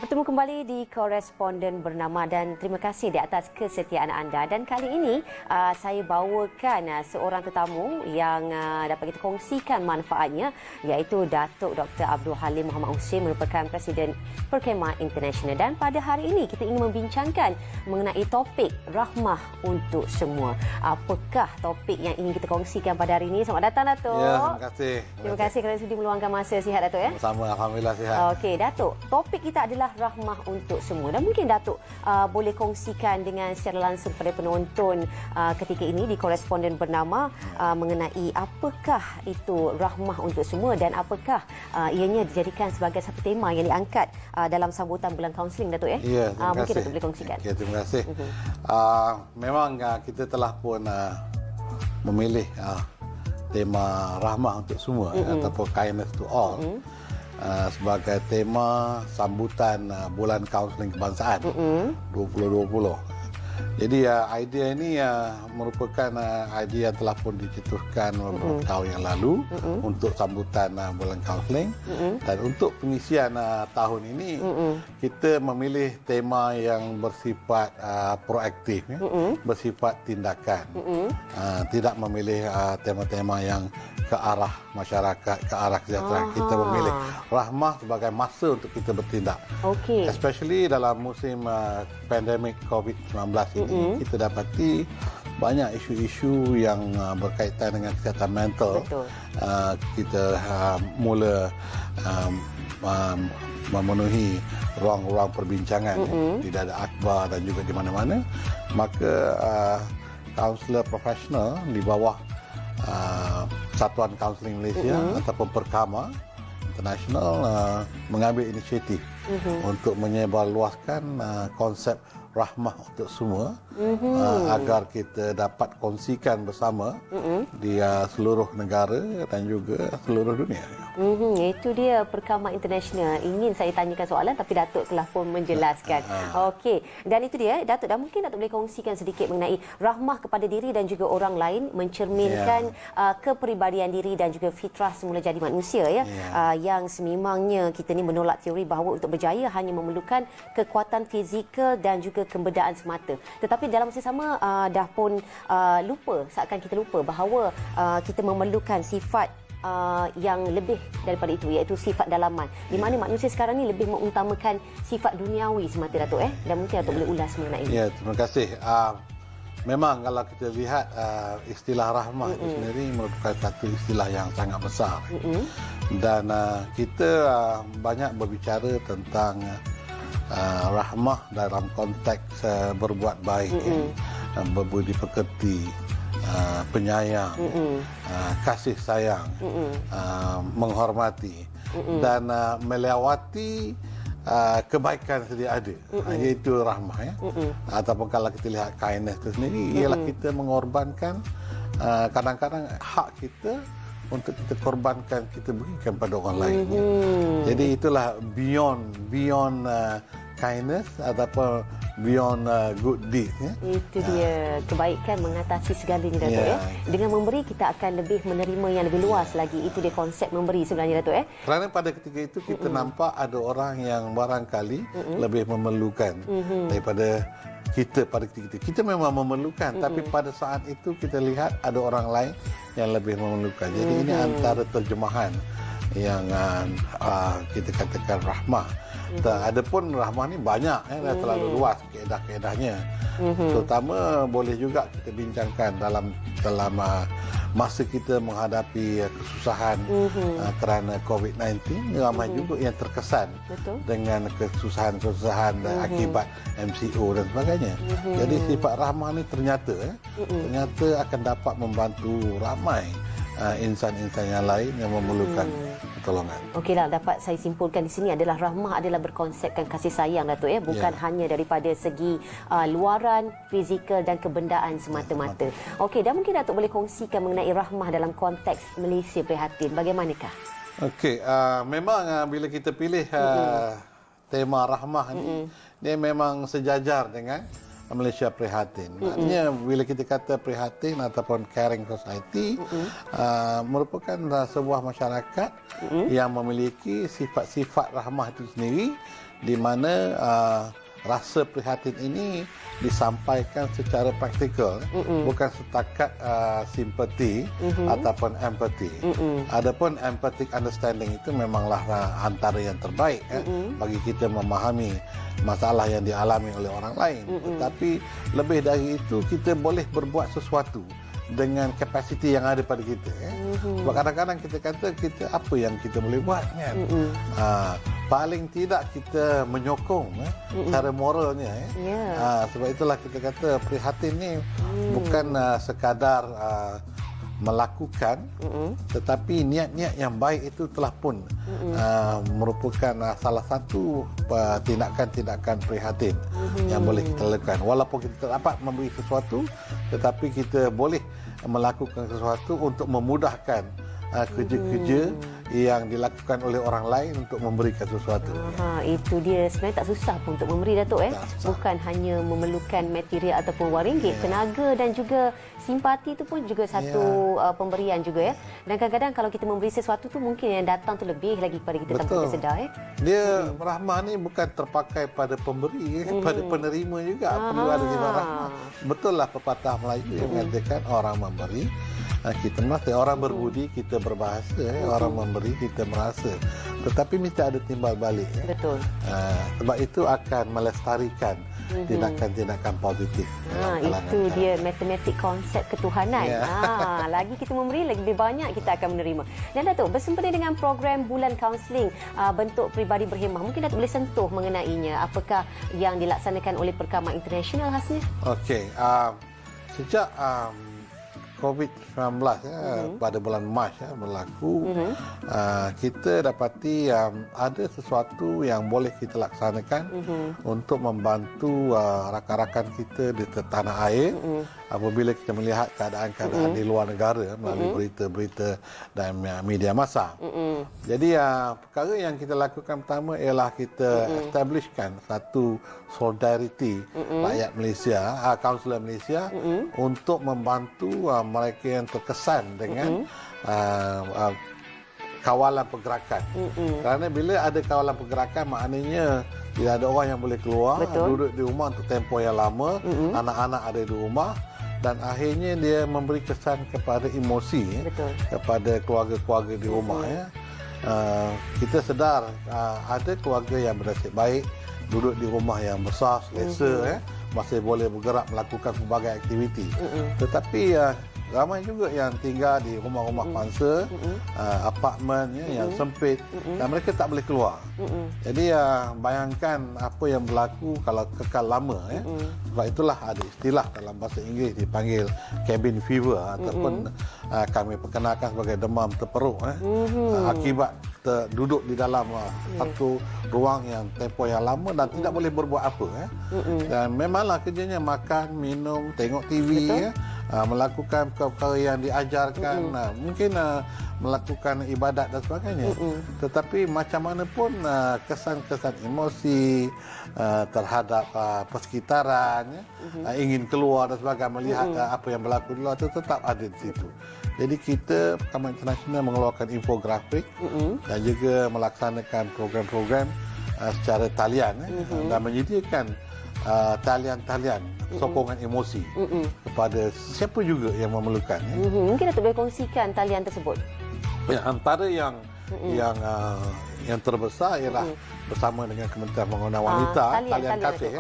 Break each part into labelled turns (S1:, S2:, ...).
S1: Bertemu kembali di Koresponden Bernama dan terima kasih di atas kesetiaan anda. Dan kali ini saya bawakan seorang tetamu yang dapat kita kongsikan manfaatnya, iaitu Datuk Dr. Abdul Halim Muhammad Husin, merupakan Presiden Perkhemah Internasional. Dan pada hari ini kita ingin membincangkan mengenai topik rahmah untuk semua. Apakah topik yang ingin kita kongsikan pada hari ini? Selamat datang Datuk.
S2: Ya, terima kasih.
S1: Terima kasih kerana sudi meluangkan masa. Sihat Datuk ya?
S2: Sama, alhamdulillah sihat.
S1: Okey Datuk, topik kita adalah rahmah untuk semua. Dan mungkin Datuk boleh kongsikan dengan secara langsung kepada penonton ketika ini di Koresponden Bernama mengenai apakah itu rahmah untuk semua dan apakah ianya dijadikan sebagai satu tema yang diangkat dalam sambutan bulan kaunseling Datuk ya?
S2: Ya, terima
S1: mungkin
S2: kasih.
S1: Datuk boleh kongsikan.
S2: Okay, terima kasih. Memang kita telah pun memilih tema rahmah untuk semua ataupun kindness to all sebagai tema sambutan bulan kaunseling kebangsaan 2020. Jadi idea ini merupakan idea yang telah pun dicetuskan beberapa tahun yang lalu untuk sambutan bulan kaunseling. Dan untuk pengisian tahun ini kita memilih tema yang bersifat proaktif, bersifat tindakan. Tidak memilih tema-tema yang ke arah masyarakat, ke arah kesejahteraan. Kita memilih rahmah sebagai masa untuk kita bertindak.
S1: Okey.
S2: Especially dalam musim pandemik COVID-19 ini, kita dapati banyak isu-isu yang berkaitan dengan kesihatan mental.
S1: Betul.
S2: Kita mula memenuhi ruang-ruang perbincangan. Tidak ada akhbar dan juga di mana-mana. Maka kaunselor profesional di bawah Satuan Kaunseling Malaysia ataupun Perkhemah Internasional mengambil inisiatif untuk menyebarluaskan konsep rahmah untuk semua agar kita dapat kongsikan bersama di seluruh negara dan juga seluruh dunia.
S1: Itu dia Perkhemah Internasional. Ingin saya tanyakan soalan tapi Datuk telah pun menjelaskan. Okey. Dan itu dia Datuk, dan mungkin Datuk boleh kongsikan sedikit mengenai rahmah kepada diri dan juga orang lain, mencerminkan kepribadian diri dan juga fitrah semula jadi manusia ya. Yang sememangnya kita ni menolak teori bahawa untuk berjaya hanya memerlukan kekuatan fizikal dan juga kebendaan semata. Tetapi dalam masa sama dah pun lupa, seakan kita lupa bahawa kita memerlukan sifat yang lebih daripada itu, iaitu sifat dalaman, di mana manusia sekarang ni lebih mengutamakan sifat duniawi semata Datuk dan mungkin Datuk boleh ulas mengenai ini.
S2: Ya, terima kasih. Memang kalau kita lihat istilah rahmah itu sendiri merupakan satu istilah yang sangat besar. Dan kita banyak berbicara tentang rahmah dalam konteks berbuat baik, berbudi pekerti, penyayang, kasih sayang, menghormati dan melewati kebaikan sedia ada, iaitu rahmah ya. Ataupun kalau kita lihat kindness itu sendiri ialah kita mengorbankan kadang-kadang hak kita untuk kita korbankan, kita berikan pada orang lain. Jadi itulah beyond kindness ataupun beyond good deeds.
S1: Itu dia kebaikan mengatasi segalanya Datuk ya. Dengan memberi kita akan lebih menerima yang lebih luas lagi. Itu dia konsep memberi sebenarnya Datuk
S2: Kerana pada ketika itu kita nampak ada orang yang barangkali lebih memerlukan daripada kita pada ketika itu. Kita memang memerlukan, tapi pada saat itu kita lihat ada orang lain yang lebih memerlukan. Jadi ini antara terjemahan yang kita katakan rahmah. Adapun rahmah ni banyak, terlalu luas kaedah-kaedahnya. Terutama boleh juga kita bincangkan dalam masa kita menghadapi kesusahan kerana COVID-19, ramai juga yang terkesan dengan kesusahan-kesusahan akibat MCO dan sebagainya. Jadi sifat rahmah ni ternyata akan dapat membantu ramai insan-insan yang lain yang memerlukan pertolongan.
S1: Okeylah, dapat saya simpulkan di sini adalah rahmah adalah berkonsepkan kasih sayang Datuk bukan hanya daripada segi luaran, fizikal dan kebendaan semata-mata. Okey, dan mungkin Datuk boleh kongsikan mengenai rahmah dalam konteks Malaysia Prihatin. Bagaimanakah?
S2: Okey, memang bila kita pilih tema rahmah ni, dia memang sejajar dengan Malaysia Prihatin. Maknanya bila kita kata prihatin ataupun caring society, merupakan sebuah masyarakat yang memiliki sifat-sifat rahmah itu sendiri di mana rasa prihatin ini disampaikan secara praktikal, bukan setakat simpati ataupun empathy. Adapun empathic understanding itu memanglah antara yang terbaik bagi kita memahami masalah yang dialami oleh orang lain. Tetapi lebih dari itu, kita boleh berbuat sesuatu dengan kapasiti yang ada pada kita. Sebab kadang-kadang kita kata kita apa yang kita boleh buat kan. Paling tidak kita menyokong cara moralnya. Sebab itulah kita kata prihatin ni bukan sekadar melakukan, tetapi niat-niat yang baik itu telah pun merupakan salah satu tindakan-tindakan prihatin yang boleh kita lakukan. Walaupun kita tak dapat memberi sesuatu, tetapi kita boleh melakukan sesuatu untuk memudahkan kerja-kerja yang dilakukan oleh orang lain untuk memberikan sesuatu.
S1: Itu dia, sebenarnya tak susah pun untuk memberi, Datuk. Bukan hanya memerlukan material ataupun wang ringgit, tenaga dan juga simpati itu pun juga satu pemberian juga. Dan kadang-kadang kalau kita memberi sesuatu tu, mungkin yang datang tu lebih lagi kepada kita tanpa kita sedar.
S2: Dia rahmah ni bukan terpakai pada pemberi, pada penerima juga perlu ada sifat rahmah. Betul lah pepatah Melayu yang mengatakan orang memberi kita merasa, orang berbudi kita berbahasa, orang memberi kita merasa. Tetapi mesti ada timbal balik.
S1: Betul.
S2: Sebab itu akan melestarikan tindakan-tindakan positif.
S1: Itu dia matematik konsep ketuhanan. Lagi kita memberi, lagi lebih banyak kita akan menerima. Dan Datuk, bersempena dengan program bulan kaunseling bentuk peribadi berhemah, mungkin Datuk boleh sentuh mengenainya. Apakah yang dilaksanakan oleh Perkamaran Internasional khasnya? Okey,
S2: sejak COVID-19 pada bulan Mac berlaku, kita dapati ada sesuatu yang boleh kita laksanakan untuk membantu rakan-rakan kita di tanah air apabila kita melihat keadaan-keadaan di luar negara melalui berita-berita dan media massa. Jadi perkara yang kita lakukan pertama ialah kita establishkan satu solidariti rakyat Malaysia, kaunselor Malaysia untuk membantu mereka yang terkesan dengan kawalan pergerakan. Kerana bila ada kawalan pergerakan, maknanya tidak ada orang yang boleh keluar, duduk di rumah untuk tempoh yang lama, anak-anak ada di rumah, dan akhirnya dia memberi kesan kepada emosi kepada keluarga-keluarga di rumah. Kita sedar ada keluarga yang bernasib baik, duduk di rumah yang besar, selesa, masih boleh bergerak melakukan pelbagai aktiviti. Tetapi ramai juga yang tinggal di rumah-rumah pangsa, apartmen yang sempit, dan mereka tak boleh keluar. Jadi bayangkan apa yang berlaku kalau kekal lama. Sebab itulah ada istilah dalam bahasa Inggeris dipanggil cabin fever, ataupun kami perkenalkan sebagai demam terperuk. Akibat duduk di dalam satu ruang yang tempoh yang lama dan tidak boleh berbuat apa. Dan memanglah kerjanya makan, minum, tengok TV, melakukan perkara yang diajarkan, mungkin melakukan ibadat dan sebagainya. Tetapi macam mana pun kesan-kesan emosi terhadap persekitaran, ingin keluar dan sebagainya, melihat apa yang berlaku di luar itu tetap ada di situ. Jadi kita Perkamaran Internasional mengeluarkan infografik dan juga melaksanakan program-program secara talian dan menyediakan talian-talian sokongan emosi kepada siapa juga yang memerlukan.
S1: Mungkin Datuk boleh kongsikan talian tersebut.
S2: Antara yang terbesar ialah bersama dengan Kementerian Pembangunan Wanita, talian kasih.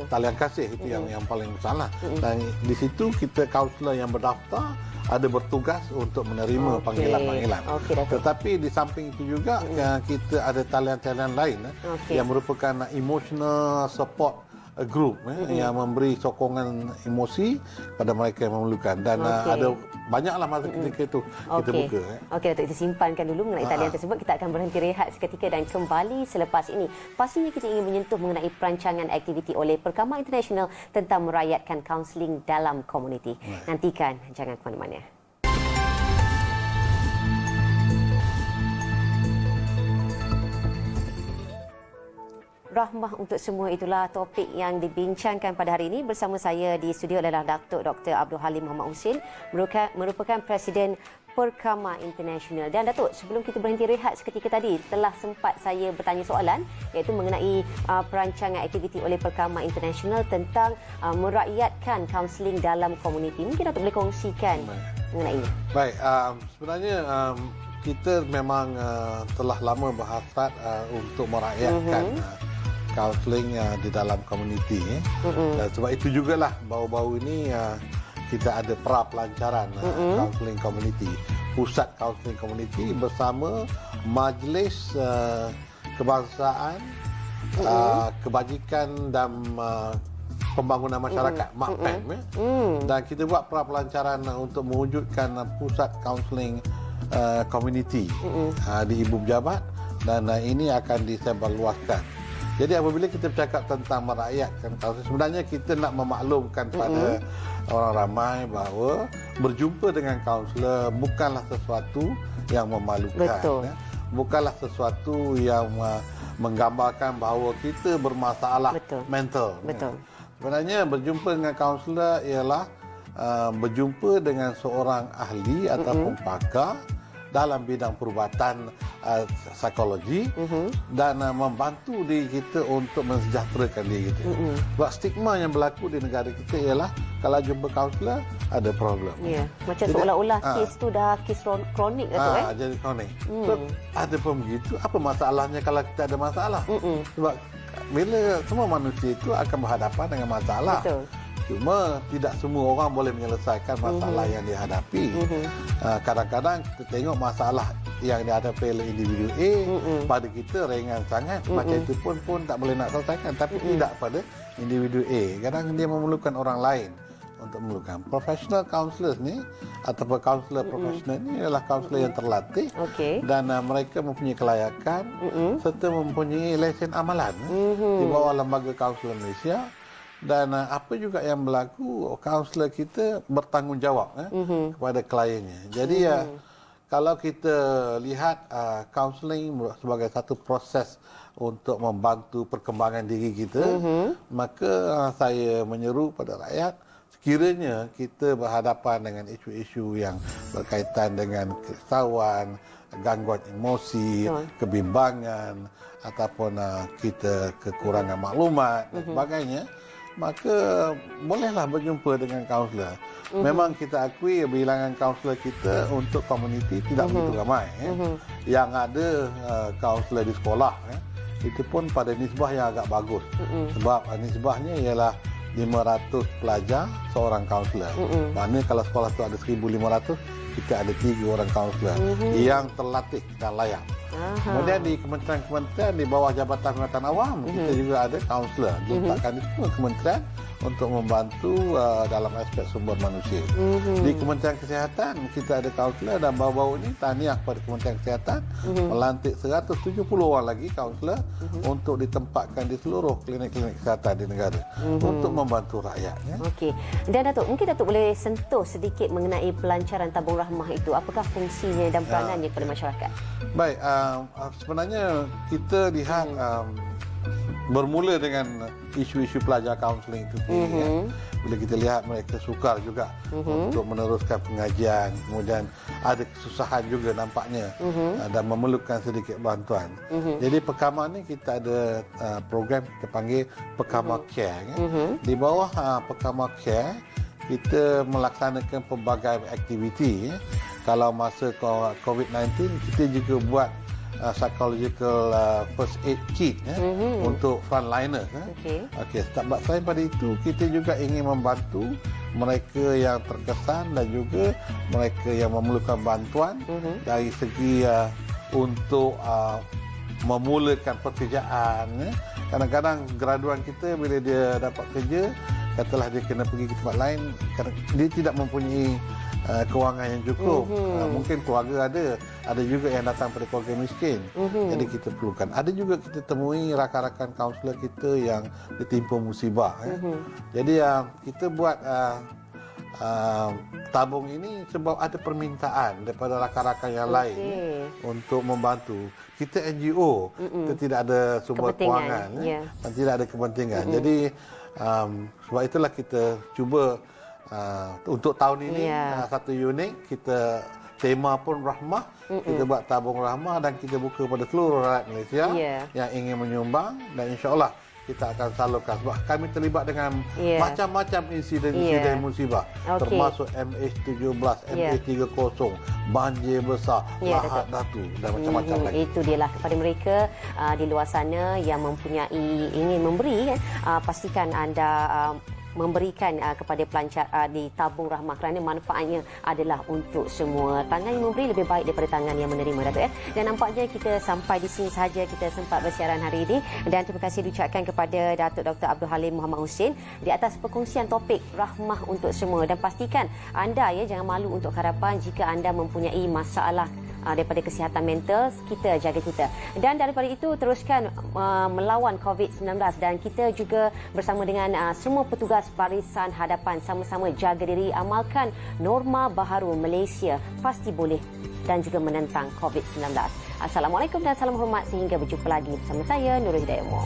S2: Talian kasih itu yang paling besar. Dan di situ kita kaunselor yang berdaftar ada bertugas untuk menerima panggilan-panggilan. Tetapi di samping itu juga kita ada talian-talian lain yang merupakan emotional support group yang memberi sokongan emosi pada mereka yang memerlukan. Dan ada banyaklah masa ketika itu kita buka.
S1: Okey, Datuk, kita simpankan dulu mengenai talian tersebut. Kita akan berhenti rehat seketika dan kembali selepas ini. Pastinya kita ingin menyentuh mengenai perancangan aktiviti oleh Perkamaran Internasional tentang merakyatkan kaunseling dalam komuniti. Nantikan, jangan ke mana-mana. Rahmah untuk semua, itulah topik yang dibincangkan pada hari ini. Bersama saya di studio adalah Datuk Dr. Abdul Halim Muhammad Husin, merupakan Presiden Perkama International. Dan Datuk, sebelum kita berhenti rehat seketika tadi, telah sempat saya bertanya soalan iaitu mengenai perancangan aktiviti oleh Perkama International tentang merakyatkan kaunseling dalam komuniti. Mungkin Datuk boleh kongsikan mengenainya.
S2: Baik, sebenarnya kita memang telah lama berhasrat untuk merakyatkan kaunseling di dalam komuniti. Dan sebab itu jugalah baru-baru ini kita ada pra-pelancaran kaunseling komuniti, pusat kaunseling komuniti bersama Majlis Kebangsaan Kebajikan dan Pembangunan Masyarakat MAKPEM. Dan kita buat pra-pelancaran untuk mewujudkan pusat kaunseling komuniti di Ibu Pejabat, dan ini akan disebarluaskan. Jadi apabila kita bercakap tentang merakyatkan kaunseling, sebenarnya kita nak memaklumkan pada orang ramai bahawa berjumpa dengan kaunselor bukanlah sesuatu yang memalukan.
S1: Betul.
S2: Bukanlah sesuatu yang menggambarkan bahawa kita bermasalah mental.
S1: Betul.
S2: Sebenarnya berjumpa dengan kaunselor ialah berjumpa dengan seorang ahli ataupun pakar dalam bidang perubatan psikologi dan membantu diri kita untuk mensejahterakan diri kita. Sebab stigma yang berlaku di negara kita ialah kalau jumpa kaunselor ada problem.
S1: Ya, macam seolah-olah kes tu dah kes kronik Datuk
S2: jadi kronik. So, ada pun begitu. Apa masalahnya kalau kita ada masalah? Sebab bila semua manusia itu akan berhadapan dengan masalah.
S1: Betul.
S2: Cuma tidak semua orang boleh menyelesaikan masalah yang dihadapi. Kadang-kadang kita tengok masalah yang dihadapi oleh individu A pada kita ringan sangat, macam itu pun tak boleh nak selesaikan. Tapi tidak pada individu A. Kadang dia memerlukan orang lain untuk memerlukan. Professional counselors ni ataupun kaunselor profesional ni adalah kaunselor yang terlatih dan mereka mempunyai kelayakan serta mempunyai lesen amalan di bawah Lembaga Kaunselor Malaysia. Dan apa juga yang berlaku, kaunselor kita bertanggungjawab kepada kliennya. Jadi kalau kita lihat kaunseling sebagai satu proses untuk membantu perkembangan diri kita, maka saya menyeru pada rakyat, sekiranya kita berhadapan dengan isu-isu yang berkaitan dengan kerisauan, gangguan emosi, kebimbangan, ataupun kita kekurangan maklumat dan sebagainya, maka bolehlah berjumpa dengan kaunselor. Memang kita akui bilangan kaunselor kita untuk komuniti tidak begitu ramai. Yang ada kaunselor di sekolah, itu pun pada nisbah yang agak bagus. Sebab nisbahnya ialah 500 pelajar seorang kaunselor. Maknanya kalau sekolah itu ada 1,500, kita ada 3 orang kaunselor yang terlatih dan layak. Kemudian di kementerian-kementerian di bawah Jabatan Pengetahuan Awam, kita juga ada kaunselor. Diletakkan di semua kementerian untuk membantu dalam aspek sumber manusia. Di Kementerian Kesihatan kita ada kaunselor, dan baru-baru ini tahniah kepada Kementerian Kesihatan melantik 170 orang lagi kaunselor untuk ditempatkan di seluruh klinik-klinik kesihatan di negara untuk membantu rakyat.
S1: Okey. Dan Datuk, mungkin Datuk boleh sentuh sedikit mengenai pelancaran tabung rahmah itu. Apakah fungsinya dan peranannya kepada masyarakat?
S2: Baik, sebenarnya kita lihat bermula dengan isu-isu pelajar kaunseling itu sendiri. Bila kita lihat mereka sukar juga untuk meneruskan pengajian, kemudian ada kesusahan juga nampaknya dan memerlukan sedikit bantuan. Jadi Perkama ni kita ada program kita panggil Perkama Care. Di bawah Perkama Care kita melaksanakan pelbagai aktiviti. Kalau masa COVID-19 kita juga buat psychological first aid kit untuk frontliner. Okey, sebab selain pada itu kita juga ingin membantu mereka yang terkesan dan juga mereka yang memerlukan bantuan dari segi untuk memulakan pekerjaan. Kadang-kadang graduan kita bila dia dapat kerja, katalah dia kena pergi ke tempat lain, dia tidak mempunyai kewangan yang cukup. Mungkin keluarga ada juga yang datang pada keluarga miskin. Jadi kita perlukan. Ada juga kita temui rakan-rakan kaunselor kita yang ditimpa musibah. Jadi kita buat tabung ini sebab ada permintaan daripada rakan-rakan yang lain untuk membantu. Kita NGO, kita tidak ada sumber kewangan dan tidak ada kepentingan. Jadi sebab itulah kita cuba untuk tahun ini satu unit kita tema pun rahmah. Kita buat tabung rahmah dan kita buka pada seluruh rakyat Malaysia yang ingin menyumbang, dan insya-Allah kita akan salurkan sebab kami terlibat dengan macam-macam insiden musibah, termasuk MH17, MH30, banjir besar, lahat datu dan macam-macam lagi.
S1: Itu dia lah kepada mereka di luar sana yang mempunyai ingin memberi, pastikan anda memberikan kepada pelancar di tabung rahmah kerana manfaatnya adalah untuk semua. Tangan yang memberi lebih baik daripada tangan yang menerima, Datuk. Dan nampaknya kita sampai di sini sahaja kita sempat bersiaran hari ini, dan terima kasih diucapkan kepada Datuk Dr. Abdul Halim Muhammad Hussein di atas perkongsian topik rahmah untuk semua. Dan pastikan anda jangan malu untuk harapan jika anda mempunyai masalah daripada kesihatan mental, kita jaga kita. Dan daripada itu teruskan melawan COVID-19, dan kita juga bersama dengan semua petugas barisan hadapan sama-sama jaga diri, amalkan norma baharu Malaysia, pasti boleh, dan juga menentang COVID-19. Assalamualaikum dan salam hormat, sehingga berjumpa lagi bersama saya Nurul Hidayah Mo.